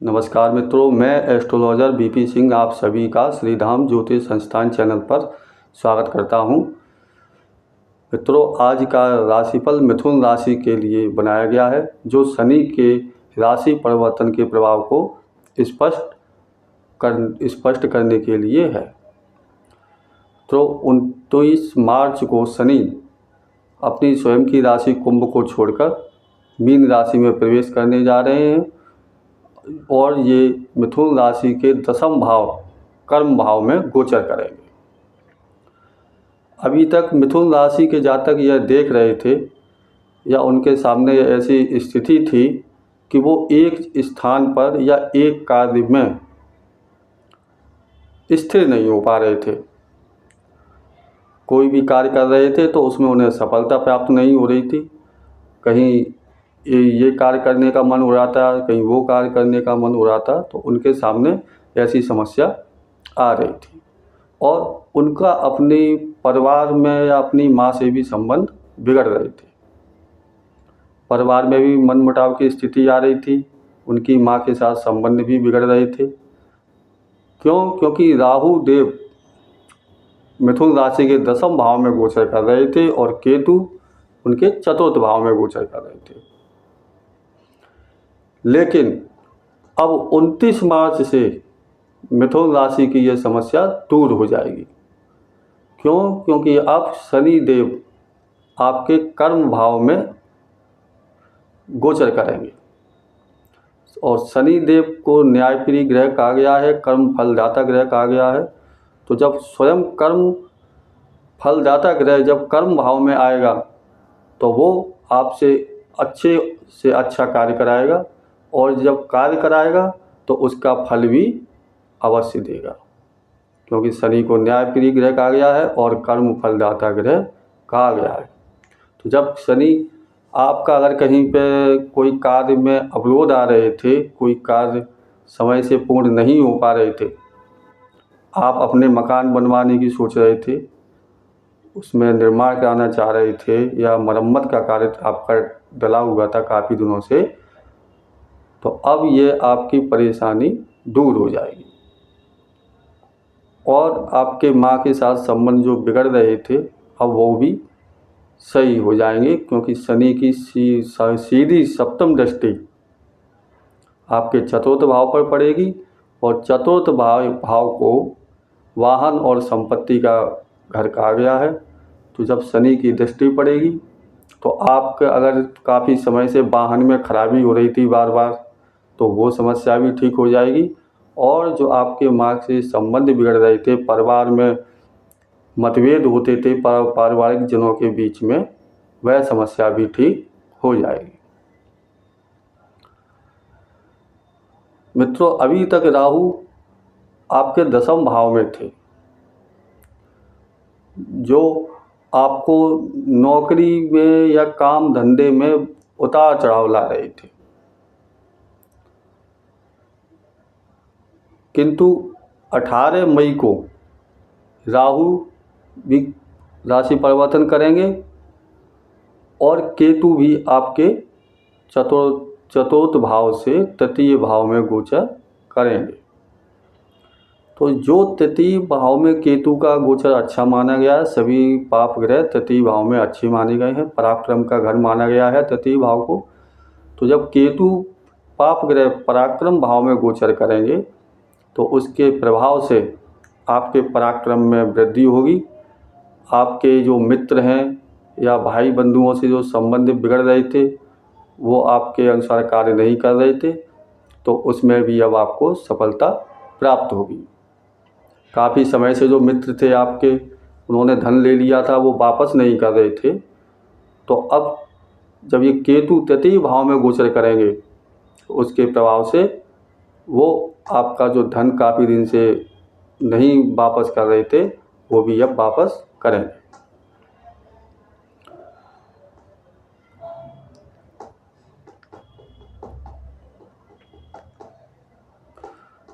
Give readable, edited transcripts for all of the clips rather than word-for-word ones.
नमस्कार मित्रों, मैं एस्ट्रोलॉजर बीपी सिंह आप सभी का श्रीधाम ज्योतिष संस्थान चैनल पर स्वागत करता हूं। मित्रों, आज का राशिफल मिथुन राशि के लिए बनाया गया है, जो शनि के राशि परिवर्तन के प्रभाव को स्पष्ट करने के लिए है। तो 29 मार्च को शनि अपनी स्वयं की राशि कुंभ को छोड़कर मीन राशि में प्रवेश करने जा रहे हैं और ये मिथुन राशि के 10वें भाव कर्म भाव में गोचर करेंगे। अभी तक मिथुन राशि के जातक यह देख रहे थे या उनके सामने ऐसी स्थिति थी कि वो एक स्थान पर या एक कार्य में स्थिर नहीं हो पा रहे थे। कोई भी कार्य कर रहे थे तो उसमें उन्हें सफलता प्राप्त नहीं हो रही थी। कहीं ये कार्य करने का मन हो रहा था, कहीं वो कार्य करने का मन हो रहा था, तो उनके सामने ऐसी समस्या आ रही थी और उनका अपने परिवार में या अपनी माँ से भी संबंध बिगड़ रहे थे। परिवार में भी मनमुटाव की स्थिति आ रही थी, उनकी माँ के साथ संबंध भी बिगड़ रहे थे। क्योंकि राहु देव मिथुन राशि के 10वें भाव में गोचर कर रहे थे और केतु उनके 4th भाव में गोचर कर रहे थे। लेकिन अब 29 मार्च से मिथुन राशि की यह समस्या दूर हो जाएगी। क्योंकि अब शनि देव आपके कर्म भाव में गोचर करेंगे और शनि देव को न्यायप्रिय ग्रह कहा गया है, कर्म फलदाता ग्रह कहा गया है। तो जब स्वयं कर्म फलदाता ग्रह जब कर्म भाव में आएगा तो वो आपसे अच्छे से अच्छा कार्य कराएगा और जब कार्य कराएगा तो उसका फल भी अवश्य देगा, क्योंकि शनि को न्यायप्रिय ग्रह कहा गया है और कर्म फलदाता ग्रह कहा गया है। तो जब शनि आपका अगर कहीं पे कोई कार्य में अवरोध आ रहे थे, कोई कार्य समय से पूर्ण नहीं हो पा रहे थे, आप अपने मकान बनवाने की सोच रहे थे, उसमें निर्माण कराना चाह रहे थे या मरम्मत का कार्य आपका डला हुआ था काफ़ी दिनों से, तो अब ये आपकी परेशानी दूर हो जाएगी और आपके माँ के साथ संबंध जो बिगड़ रहे थे अब वो भी सही हो जाएंगे, क्योंकि शनि की सीधी 7वीं दृष्टि आपके 4th भाव पर पड़ेगी और 4th भाव को वाहन और संपत्ति का घर कहा गया है। तो जब शनि की दृष्टि पड़ेगी तो आपके अगर काफ़ी समय से वाहन में खराबी हो रही थी बार बार, तो वो समस्या भी ठीक हो जाएगी और जो आपके माँ से संबंध बिगड़ रहे थे, परिवार में मतभेद होते थे पारिवारिक जनों के बीच में, वह समस्या भी ठीक हो जाएगी। मित्रों, अभी तक राहु आपके 10वें भाव में थे, जो आपको नौकरी में या काम धंधे में उतार चढ़ाव ला रहे थे, किंतु 18 मई को राहु भी राशि परिवर्तन करेंगे और केतु भी आपके 4th भाव से 3य भाव में गोचर करेंगे। तो जो 3य भाव में केतु का गोचर अच्छा माना गया है, सभी पाप ग्रह 3य भाव में अच्छे माने गए हैं, पराक्रम का घर माना गया है 3य भाव को। तो जब केतु पाप ग्रह पराक्रम भाव में गोचर करेंगे तो उसके प्रभाव से आपके पराक्रम में वृद्धि होगी। आपके जो मित्र हैं या भाई बंधुओं से जो संबंध बिगड़ रहे थे, वो आपके अनुसार कार्य नहीं कर रहे थे, तो उसमें भी अब आपको सफलता प्राप्त होगी। काफ़ी समय से जो मित्र थे आपके, उन्होंने धन ले लिया था, वो वापस नहीं कर रहे थे, तो अब जब ये केतु 3य भाव में गोचर करेंगे तो उसके प्रभाव से वो आपका जो धन काफ़ी दिन से नहीं वापस कर रहे थे, वो भी अब वापस करेंगे।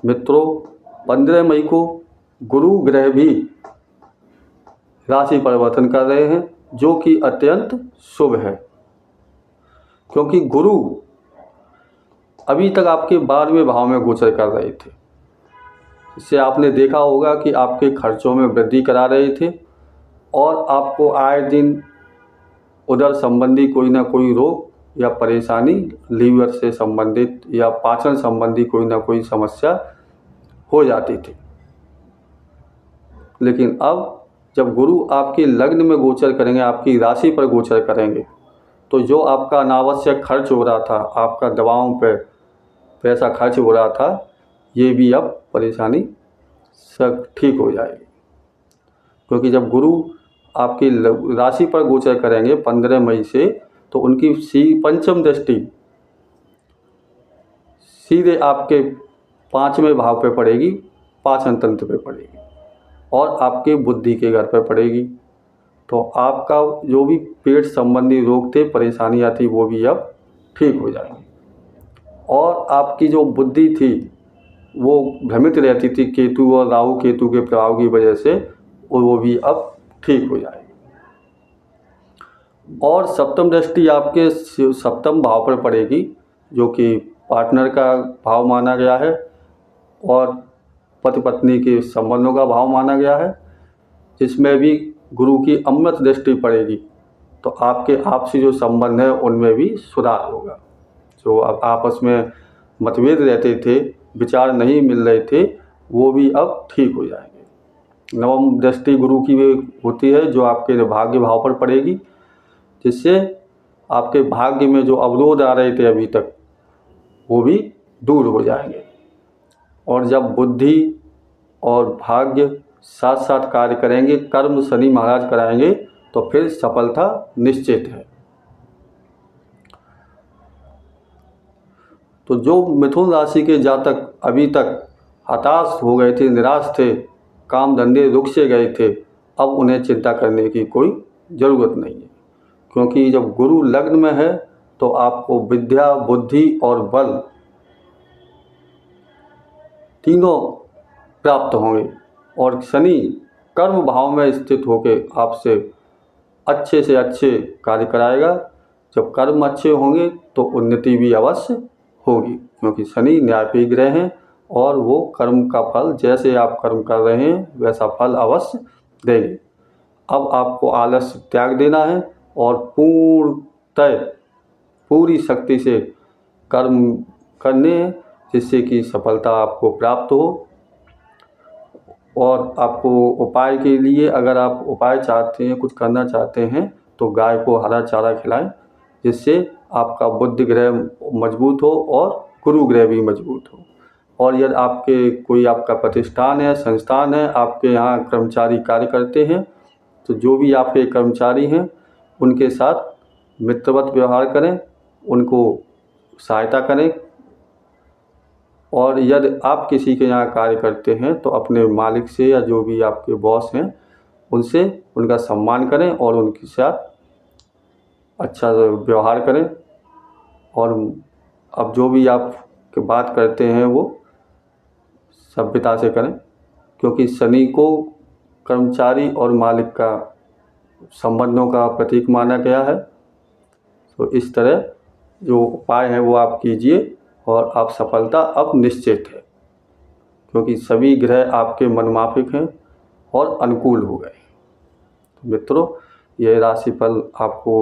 मित्रों, 15 मई को गुरु ग्रह भी राशि परिवर्तन कर रहे हैं, जो कि अत्यंत शुभ है, क्योंकि गुरु अभी तक आपके 12वें भाव में गोचर कर रहे थे। इससे आपने देखा होगा कि आपके खर्चों में वृद्धि करा रहे थे और आपको आए दिन उदर संबंधी कोई ना कोई रोग या परेशानी, लीवर से संबंधित या पाचन संबंधी कोई ना कोई समस्या हो जाती थी। लेकिन अब जब गुरु आपके लग्न में गोचर करेंगे, आपकी राशि पर गोचर करेंगे, तो जो आपका अनावश्यक खर्च हो रहा था, आपका दवाओं पे पैसा खर्च हो रहा था, ये भी अब परेशानी सब ठीक हो जाएगी। क्योंकि जब गुरु आपकी राशि पर गोचर करेंगे 15 मई से, तो उनकी पंचम दृष्टि सीधे आपके 5वें भाव पे पड़ेगी, पाचन तंत्र पे पड़ेगी और आपके बुद्धि के घर पर पड़ेगी। तो आपका जो भी पेट संबंधी रोग थे, परेशानियाँ थी, वो भी अब ठीक हो जाएंगी। और आपकी जो बुद्धि थी वो भ्रमित रहती थी केतु और राहु केतु के प्रभाव की वजह से, और वो भी अब ठीक हो जाएगी। और सप्तम दृष्टि आपके सप्तम भाव पर पड़ेगी, जो कि पार्टनर का भाव माना गया है और पति पत्नी के संबंधों का भाव माना गया है, जिसमें भी गुरु की अमृत दृष्टि पड़ेगी। तो आपके आपसी जो संबंध है उनमें भी सुधार होगा। जो अब आपस में मतभेद रहते थे, विचार नहीं मिल रहे थे, वो भी अब ठीक हो जाएंगे। नवम दृष्टि गुरु की भी होती है, जो आपके भाग्य भाव पर पड़ेगी, जिससे आपके भाग्य में जो अवरोध आ रहे थे अभी तक, वो भी दूर हो जाएंगे। और जब बुद्धि और भाग्य साथ साथ कार्य करेंगे, कर्म शनि महाराज कराएंगे, तो फिर सफलता निश्चित है। तो जो मिथुन राशि के जातक अभी तक हताश हो गए थे, निराश थे, काम धंधे रुक से गए थे, अब उन्हें चिंता करने की कोई ज़रूरत नहीं है। क्योंकि जब गुरु लग्न में है तो आपको विद्या, बुद्धि और बल तीनों प्राप्त होंगे। और शनि कर्म भाव में स्थित होकर आपसे अच्छे से अच्छे कार्य कराएगा। जब कर्म अच्छे होंगे तो उन्नति भी अवश्य होगी, क्योंकि शनि न्यायपी ग्रह हैं और वो कर्म का फल, जैसे आप कर्म कर रहे हैं वैसा फल अवश्य देंगे। अब आपको आलस्य त्याग देना है और पूरी शक्ति से कर्म करने हैं, जिससे कि सफलता आपको प्राप्त हो। और आपको उपाय के लिए, अगर आप उपाय चाहते हैं, कुछ करना चाहते हैं, तो गाय को हरा चारा खिलाएं, जिससे आपका बुद्धि ग्रह मजबूत हो और गुरु ग्रह भी मजबूत हो। और यदि आपके कोई आपका प्रतिष्ठान है, संस्थान है, आपके यहाँ कर्मचारी कार्य करते हैं, तो जो भी आपके कर्मचारी हैं उनके साथ मित्रवत व्यवहार करें, उनको सहायता करें। और यदि आप किसी के यहाँ कार्य करते हैं तो अपने मालिक से या जो भी आपके बॉस हैं उनसे उनका सम्मान करें और उनके साथ अच्छा व्यवहार करें। और अब जो भी आप बात करते हैं वो सभ्यता से करें, क्योंकि शनि को कर्मचारी और मालिक का संबंधों का प्रतीक माना गया है। तो इस तरह जो उपाय हैं वो आप कीजिए और आप सफलता अब निश्चित है, क्योंकि सभी ग्रह आपके मनमाफिक हैं और अनुकूल हो गए। मित्रों, यह राशिफल आपको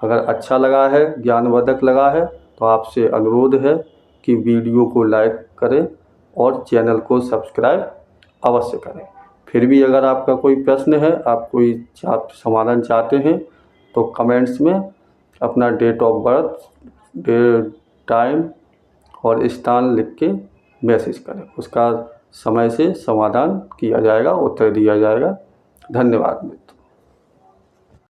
अगर अच्छा लगा है, ज्ञानवर्धक लगा है, तो आपसे अनुरोध है कि वीडियो को लाइक करें और चैनल को सब्सक्राइब अवश्य करें। फिर भी अगर आपका कोई प्रश्न है, आप कोई समाधान चाहते हैं, तो कमेंट्स में अपना डेट ऑफ बर्थ, टाइम और स्थान लिख के मैसेज करें। उसका समय से समाधान किया जाएगा, उत्तर दिया जाएगा। धन्यवाद मित्र।